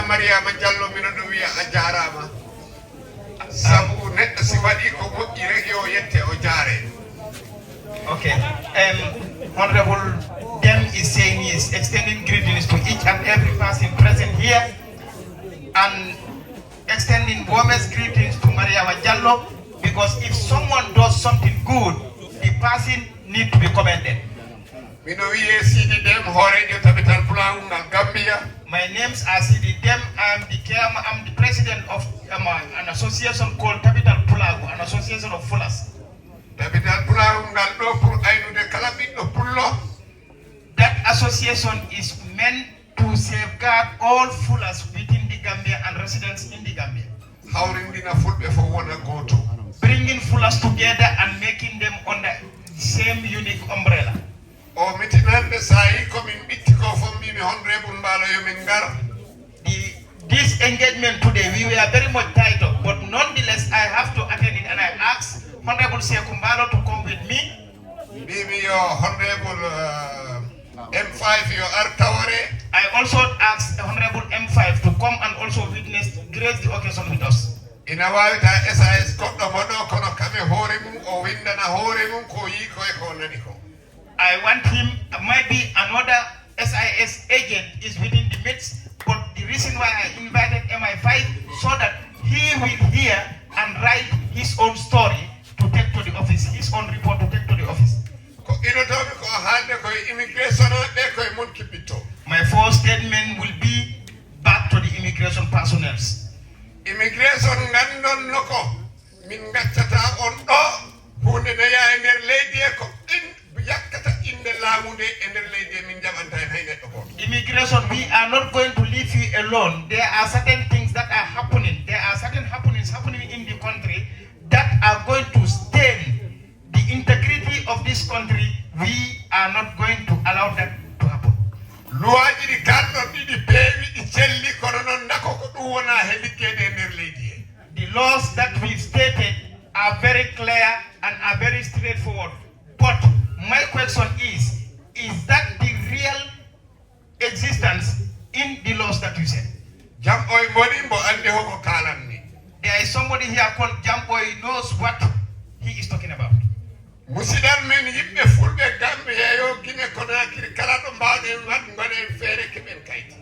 Maria Majallo Minodui Ajarama. Sabu net Sivadi Kobo Iregio Yete Ojare. Okay. Honorable Dem is saying he is extending greetings to each and every person present here and extending warmest greetings to Maria Majallo, because if someone does something good, the person needs to be commended. Seedy Dem, Tabital Pullagu, Gambia. My names are Seedy Dem. I'm the president of an association called Tabital Pullagu, an association of fullers. Tabital Pullagu, de Calabito Pullo. That association is meant to safeguard all fullers within the Gambia and residents in the Gambia. How Rindina Fulbe for one go to? Bringing fullers together and making them under the same unique umbrella. Oh, Mitinande Sai coming Bitiko from me, Honorable Mbalo Yomingar. This engagement today, we were very much tied up, but nonetheless, I have to attend it, and I asked Honorable Sekumbalo to come with me. Be your Honorable M5, your Artaware. I also asked Honorable M5 to come and also grace the occasion with us. In a while, SIS got the mono kono kame horemu or windana horemu ko yiko ekonaniko. I want him, maybe another SIS agent is within the midst, but the reason why I invited MI5 so that he will hear and write his own story to take to the office, his own report to take to the office. My first statement will be back to the immigration personnel. Immigration ngandon loko min gaccata on do hunde ne ya ender leydi ko yakata inde laamude ender leydi min jamanta en hayne do. Immigration, we are not going to leave you alone. There are certain things that are happening. There are certain happenings happening in the country that are going to stain the integrity of this country. We are not going to allow that to happen. Luaji di karno di pewi di celli kono ndako ko du wona helikede ender leydi. The laws that we've stated are very clear and are very straightforward. But my question is that the real existence in the laws that you said? Jamboy Modimbo and the Hoko Kalani. There is somebody here called Jamboy, knows what he is talking about. Musidan men yippe fulbe Gambia yo Guinea Conakry kala do mbaade wat ngone fere keben kayti.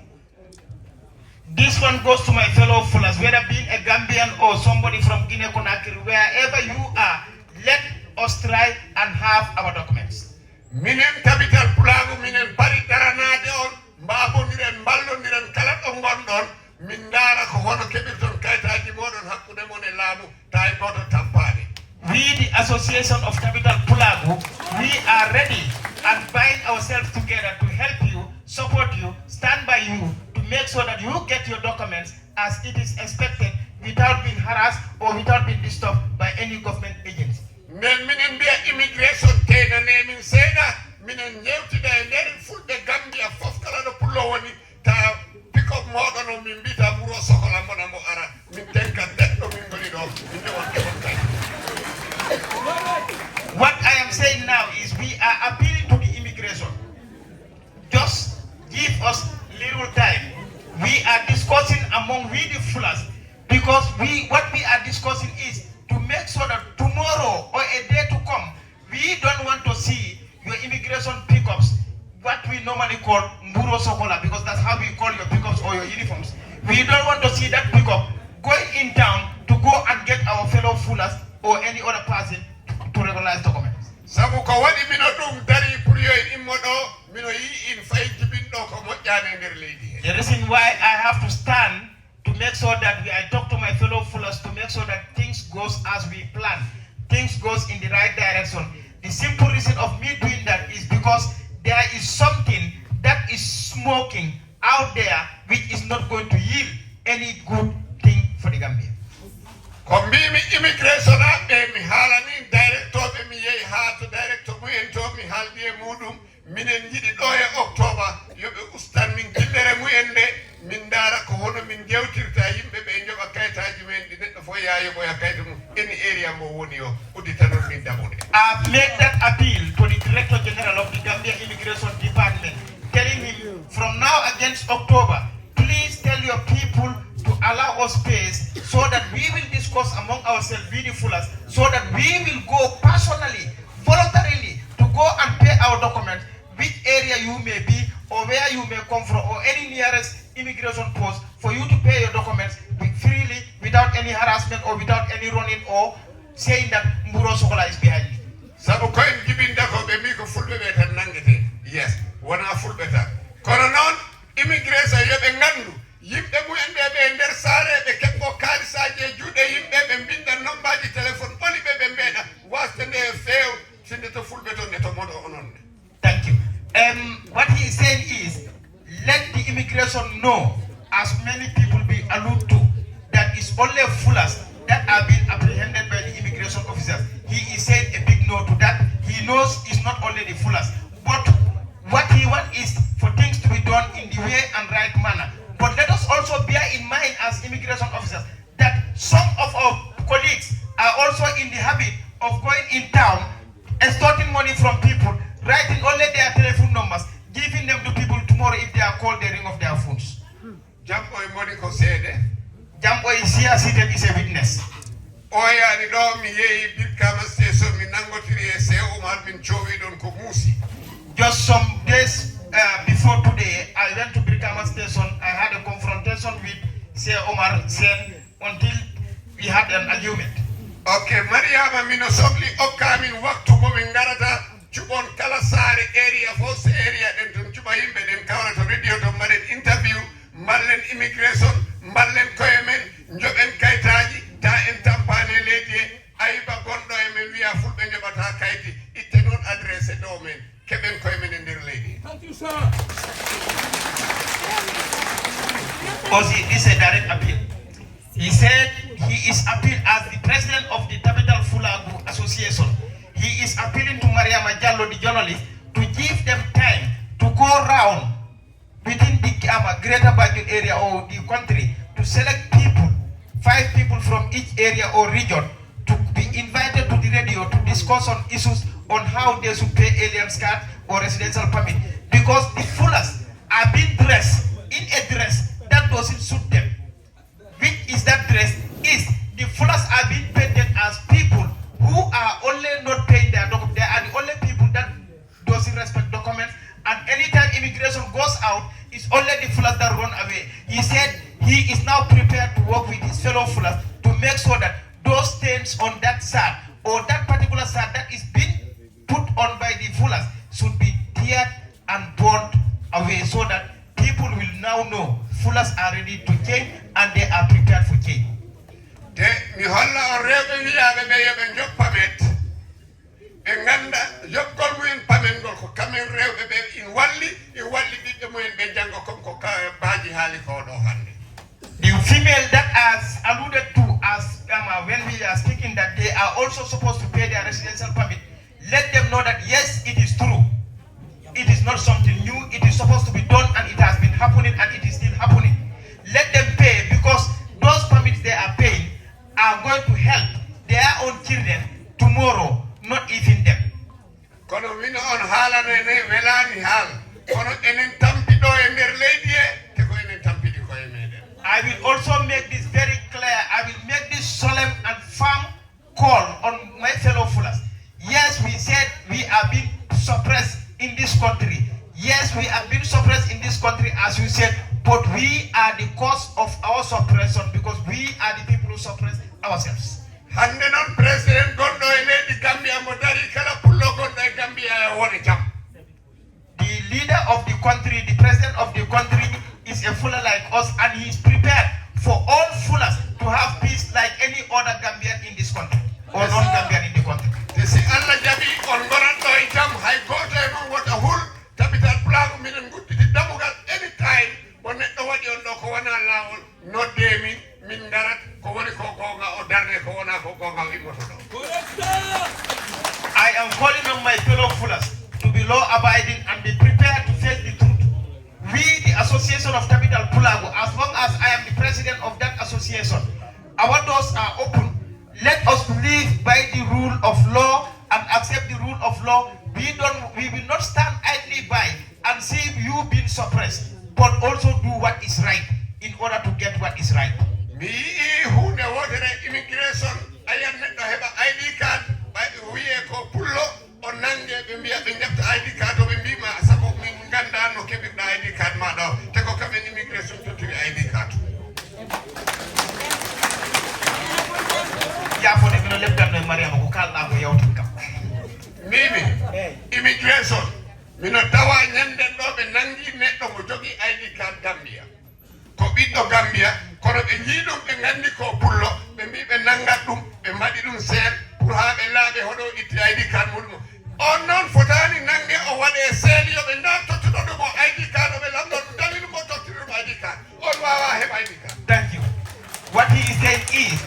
This one goes to my fellow fullers, whether being a Gambian or somebody from Guinea Conakry, wherever you are, let us try and have our documents. Minen Tabital Pullagu minen bari daranade on mbabo niren ballo niren kala do gondon min dara ko hono kebirton kaytaji modon hakkude mon e laamu tay goto tampade. We, the Association of Tabital Pullagu, we are ready and bind ourselves together to help you, support you, stand by you, to make sure that you get your documents as it is expected without being harassed or without being disturbed by any government agency. Minen be immigration tena nemin seda minen nyewtida e nder fulbe Gambia fof kala do pullo woni ta pick up modo no min bita buro sokola mona mo ara min tenka deddo min goli do min won kay. What I am saying now is we are appealing to the immigration. Just give us little time. We are discussing among we the fullers, because what we are discussing is to make sure that tomorrow or a day to come, we don't want to see your immigration pickups, what we normally call Mburo Sokola, because that's how we call your pickups or your uniforms. We don't want to see that pickup going in town to go and get our fellow fullers or any other person to regularize documents. Sabu ko wadi mino dum dari pour yoy immodo mino yi in fay jibindo ko mojjane nder leydi. The reason why I have to stand to make sure that I talk to my fellow fullers to make sure that things goes as we plan, things goes in the right direction. The simple reason of me doing that is because there is something that is smoking out there which is not going to yield any good thing for the Gambia. Kombimi immigration abe mi halani director be mi yei ha to director mu en to mi haldi e mudum minen jidi do e October yobe ustan min gillere mu ende min dara ko hono min jewtirta yimbe be njoba kaytaji men di neddo fo yaayo boya kaytu in area mo woni yo uditanon min damude. I've made that appeal to the Director General of the Gambia Immigration Department, telling him from now against October, please tell your people allow us space so that we will discuss among ourselves, we the fullers, so that we will go personally, voluntarily, to go and pay our documents, which area you may be, or where you may come from, or any nearest immigration post, for you to pay your documents freely, without any harassment, or without any running, or saying that Mburo Sokola is behind me. Sabu ko en jibinda ko be mi ko fulbe be tan nangete. Yes, wana fulbe ta. Kono non immigration yobe ngandu yimbe mu ende be nder sare be kebbo kalisaje juude yimbe be binda nombaji telephone oli be mbeda waste ne few sinde to fulbe to ne to modo onon. Thank you. What he is saying is, let the immigration know, as many people be alluded to, that it's only fullers that are being apprehended by the immigration officers. He is saying a big no to that. He knows it's not only the fullers, but what he wants is for things to be done in the way and right manner. But let us also bear in mind as immigration officers that some of our colleagues are also in the habit of going in town, extorting money from people, writing only their telephone numbers, giving them to people tomorrow if they are called, they ring off their phones. Jambo money ko sede. Jambo is here seated, is a witness. Oya ni do mi yeyi birkama station mi nangotiri e se Omar bin Chowi don ko musi. Just some days before today, I went to Brikama station. I had a confrontation with Sir Omar Sen until we had an argument. Okay, Mariama mino sobli okamin waktu mo min garata jubon kala sare area force area den tum juba yimbe den kawra to radio to maren interview mallen immigration mallen koyemen njoben kaytaji ta en tampane ledi ayba gondo e men wiya fulbe njobata kayti itte non adresse do men keben koyemen en der ledi. Thank you, sir. Because this is a direct appeal. He said he is appealing as the president of the Tabital Pullagu Association. He is appealing to Mariama Jallo, the journalist, to give them time to go around within the greater Banjul area or the country to select people, 5 people from each area or region, to be invited to the radio to discuss on issues on how they should pay aliens card or residential permit. Because the fullers are being dressed in a dress that doesn't suit them. Which is that dress? Is the fullers are being painted as people who are only not paying their documents. They are the only people that doesn't respect documents. And anytime immigration goes out, it's only the fullers that run away. He said he is now prepared to work with his fellow fullers to make sure that those stains on that side or that particular side that is being put on by the fullers should be teared and burned away so that people will now know fullers are ready to change and they are prepared for change. Te mi holla on rewɓe wiyaɓe ɓe yoɓe jog pamet ɓe ganda joggol mumen pamengol ko kamen rewɓe ɓe in walli ɓiɓɓe mumen ɓe janggo comme ko baaji haali ko ɗo hande. The female that has alluded to as when we are speaking that they are also supposed to pay their residential permit, let them know that yes, it is true. It is not something new. It is supposed to be done and it has been happening and it is still happening. Let them pay because those permits they are paying are going to help their own children tomorrow, not even them. Kono wino on haalane ne welani haal kono enen tampiɗo e nder leydi e te ko enen tampiɗi koye meɗen. I will also make this very clear. I will make this solemn and firm call on my fellow fullers. Yes, we said we are being suppressed in this country. Yes, we have been suppressed in this country as you said, but we are the cause of our suppression because we are the people who suppress ourselves. Hande non president gondo e leydi Gambia mo dari kala pullo gondo e Gambia e woni jam. The leader of the country, the president of the country is a fuller like us and he is prepared for all fullers to have peace like any other Gambian in this country or non-Gambian in the country. Si Allah jabi on goranɗo e jam hay goto e mon wota hul tabital Pullagu minen gudditi damugal anytime mo neɗɗo waɗi on ɗo ko wona lawol nodde min garat ko woni ko gonga o darne ko wona ko gonga wimmoto ɗo. I am calling on my fellow fullers to be law-abiding and be prepared to face the truth. We, the Association of Tabital Pullagu, as long as I am the president of that association, our doors are open. Let us live by the rule of law and accept the rule of law. We will not stand idly by and see you being suppressed, but also do what is right in order to get what is right. mi hunde wotere immigration ayan neɗɗo heɓa ID card wiye ko pullo o nangue ɓe mbiya ɓe jefta ID card o ɓe mbima sabu min ganda no keɓirɗa ID card maɗa o te ko kamɓen immigration tottiri ID card yafode mino lebdanno e mariama ko kalɗa ko yawtin kam mimi immigration mino tawa ñanden ɗo ɓe nangi neɗɗo mo jogui ID card Gambia ko ɓiɗɗo Gambia kono ɓe jiiɗum ɓe gandi ko pullo ɓe mbi ɓe nangat ɗum ɓe mbaɗi ɗum seed pour ha ɓe laaɓe hoɗo itti ID card muɗum on noon fotani nangue o waɗe seedi yoɓe nda tottuɗo ɗum o ID card oɓe lamɗo ɗum dali ɗum o tottuɗo ɗum ID card on wawa heɓ ID card. Thank you. What he is saying is,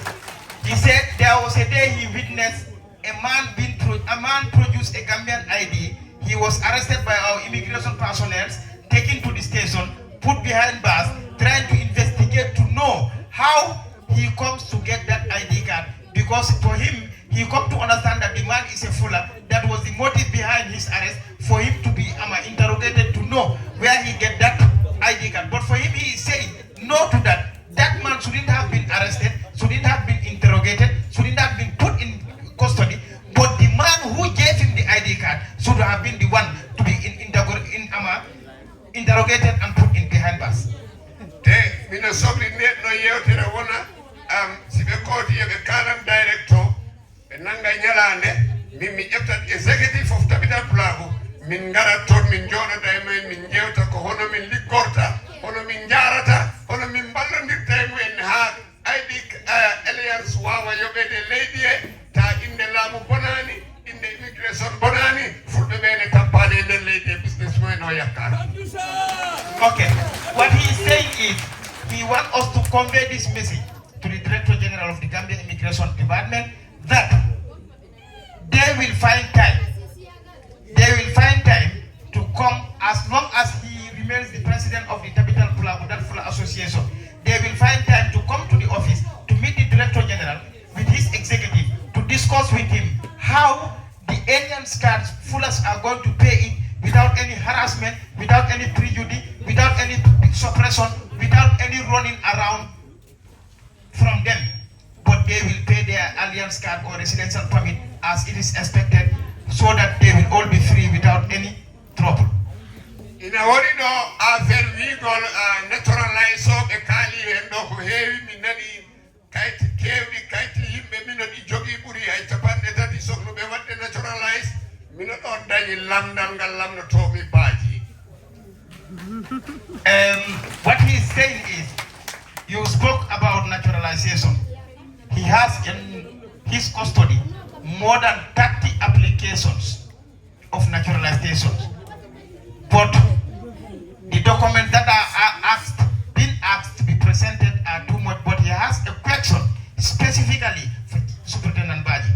he said there was a day he witnessed a man produced a Gambian ID. He was arrested by our immigration personnel, taken to the station, put behind bars, trying to investigate to know how he comes to get that ID card. Because for him, he come to understand that the man is a fuller. That was the motive behind his arrest, for him to be interrogated to know where he get that ID card. But for him, he is saying no to that. That man shouldn't have been arrested, shouldn't have been interrogated, shouldn't have been put in custody. But the man who gave him the ID card should have been the one to be interrogated and put in behind bars. Mina sobli no yewtere wona sibe koti be karam director be nanga nyalande min mi ƴeftat executive of Tabital Pullagu min ngara ton min joɗoda e men min jewta ko hono min liggorta hono min jarata hono min ballondirta e mumen ha ID alliance wawa yoɓede leydi e ta inde laamu bonani inde immigration bonani fulɓe ɓene tampade e nder leydi e business mumen o yakkata. Okay, what he is saying is he wants us to convey this message to the Director General of the Gambia Immigration Department that they will find time to come as long as he remains the president of the Tabital Pullagu, that Fuller Association. They will find time to come to the office to meet the Director General with his executive to discuss with him how the alien cards Fullers are going to pay it without any harassment, without any prejudice, without any suppression, without any running around from them. But they will pay their alliance card or residential permit as it is expected, so that they will all be free without any trouble. In a word, after we go naturalize up a Kali and no heavy minani, kite, kevli, kite, him, minati, jogi, buri, I Japan, that is so what they naturalize. Minot on Daniel Lamdan Galam no Tomi Baji. What he is saying is, you spoke about naturalization. He has in his custody more than 30 applications of naturalization. But the documents that are been asked to be presented are too much. But he has a question specifically for Superintendent Baji.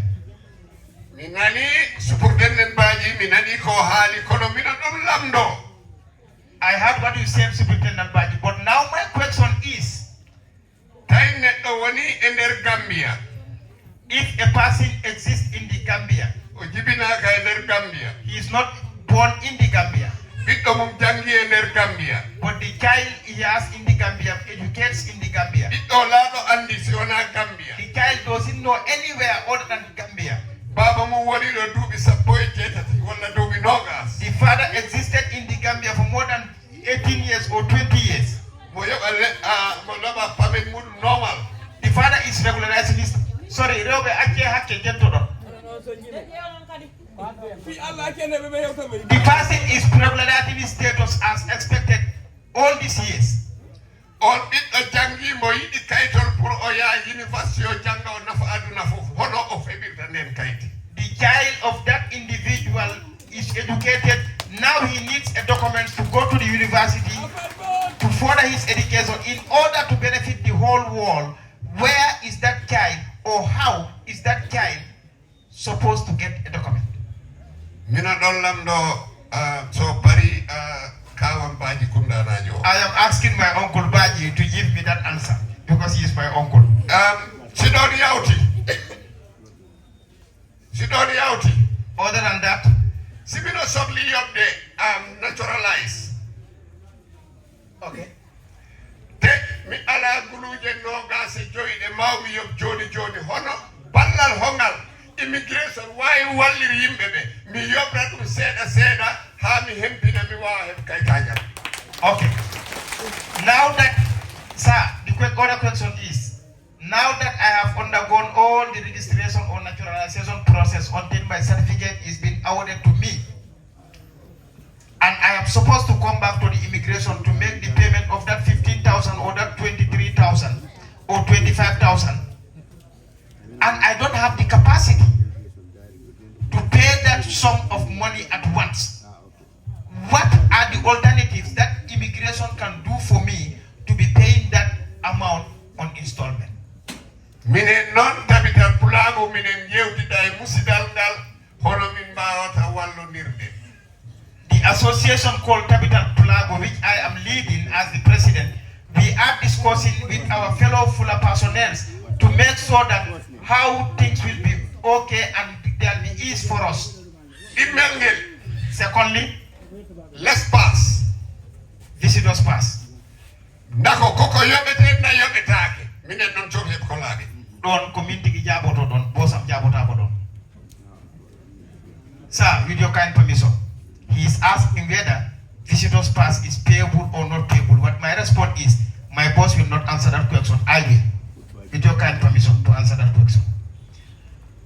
Minani Superintendent Baji, Minani ko hali kono minadum lamdo. I heard what you said, Superintendent Baji, but now my question is, time netto woni ender Gambia. If a person exists in the Gambia, Ojibina ka ender Gambia. He is not born in the Gambia. Bitto mum jangi ender Gambia. But the child he has in the Gambia educates in the Gambia. Bitto lado andi siona Gambia. The child doesn't know anywhere other than Gambia. Baba mu wari do dubi sapoy jetati wala dubi nogas. The father existed in the Gambia for more than 18 years or 20 years. Mo laba permit mum normal. The father is regularizing his Robe ake hake gentodon. The person is regularizing his status as expected all these years. On it a jangi mo yidi kaitor pour oya university o janga o nafa aduna fofu hono o febirta nen kaiti. The child of that individual is educated. Now he needs a document to go to the university to further his education in order to benefit the whole world. Where is that child, or how is that child supposed to get a document? Mina dollamdo so bari Kawan Baji Kunda Rajo. I am asking my uncle Baji to give me that answer because he is my uncle. Sidoni Yauti. Sidoni Yauti. Other than that, Sibino Sobli of the naturalize. Okay. Take me ala guluje no gase joyde mawmi yob joni hono ballal hongal immigration wawi wallir yimɓe ɓe mi yobra ɗum seeɗa ha mi hempina mi wawa heb kaytajam. Okay. Now that, sir, the other question is, now that I have undergone all the registration or naturalization process until my certificate is being awarded to me, and I am supposed to come back to the immigration to make the payment of that 15,000 or that 23,000 or 25,000, and I don't have the capacity to pay that sum of money at once. What are the alternatives that immigration can do for me to be paying that amount on installment? Minen non Tabital Pullagu minen yewtida e musidal ngal hono min mbawata wallondirde. The association called Tabital Pullagu, which I am leading as the president, we are discussing with our fellow Fula personnel to make sure that how things will be okay and there will be ease for us. Secondly, let's pass. Visitors pass. Nako koko yobete na yobetake. Minen non chorhe kolade. Don community ki jaboto don, bosam jabota ko don. Sir, with your kind permission, he is asking whether visitors pass is payable or not payable. What my response is, my boss will not answer that question. I will, with your kind permission, to answer that question.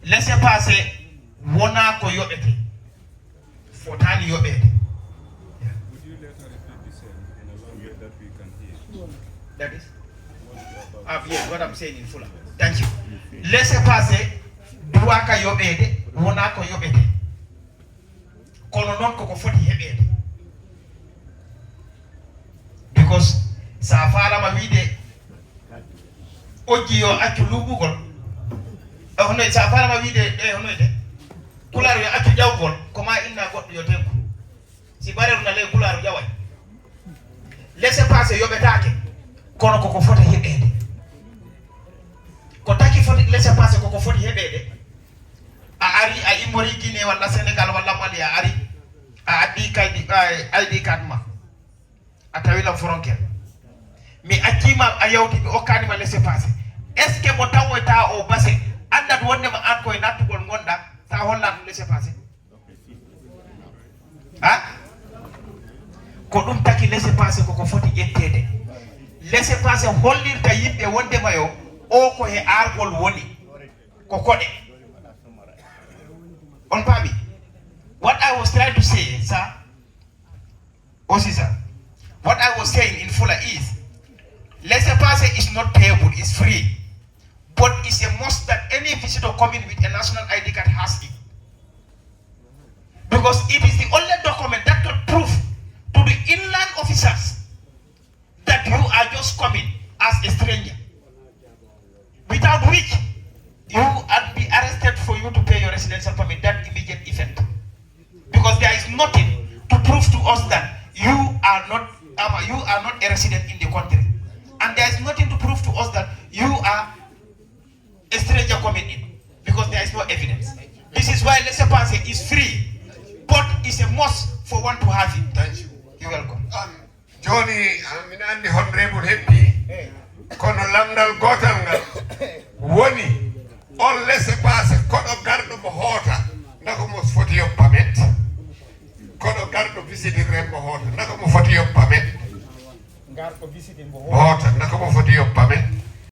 Laissez passer, wona ko yobete. Fotani yobete. Would you let her repeat the same in a language that we can hear? That is? Yes, what I'm saying in full. Thank you. Laissez passer, duaka yobete, wona ko yobete. Kono non ko foti hebede. Because sa fala ma wide oji yo accu lubugol hono sa fala ma wide hono de kularu yo accu jawgol koma inna goddo yo tenku si bare na le kularu jaway laissez passer yobetake kono ko foti hebede ko taki foti laissez passer ko foti hebede a ari a imori Guinée wala Sénégal wala Mali a ari a addi kaydi ID card ma a tawila frontière mi accima a yawti mi okkani ma laissez passer est ce que mo tawoyta o basse andat wonde ma an koye nattugol gonda sa holla ɗum laissez passer ha ko ɗum taki laissez passer koko foti ƴettede laissez passer hollirta yimɓe wondema yo o ko he argol woni ko koɗe on paami. What I was trying to say, sir, sir, what I was saying in Fula is, laissez-passer is not payable, it's free. But it's a must that any visitor coming with a national ID card has it. Because it is the only document that can prove to the inland officers that you are just coming as a stranger. Without which, you will be arrested for you to pay your residential permit, that immediate effect. Because there is nothing to prove to us that you are not a resident in the country, and there is nothing to prove to us that you are a stranger coming in, because there is no evidence. This is why laissez passer is free, but it's a must for one to have it. Thank you. You're welcome. Johnny, I'm the honorable happy. Kono lamdal gotal ngal woni on laissez passer kono gardo mo hota nako mo foti yo pamet. Kono gardo visiting rembo hota nako mo foti yo pamet. Gardo visiting mo hota nako mo foti yo pamet.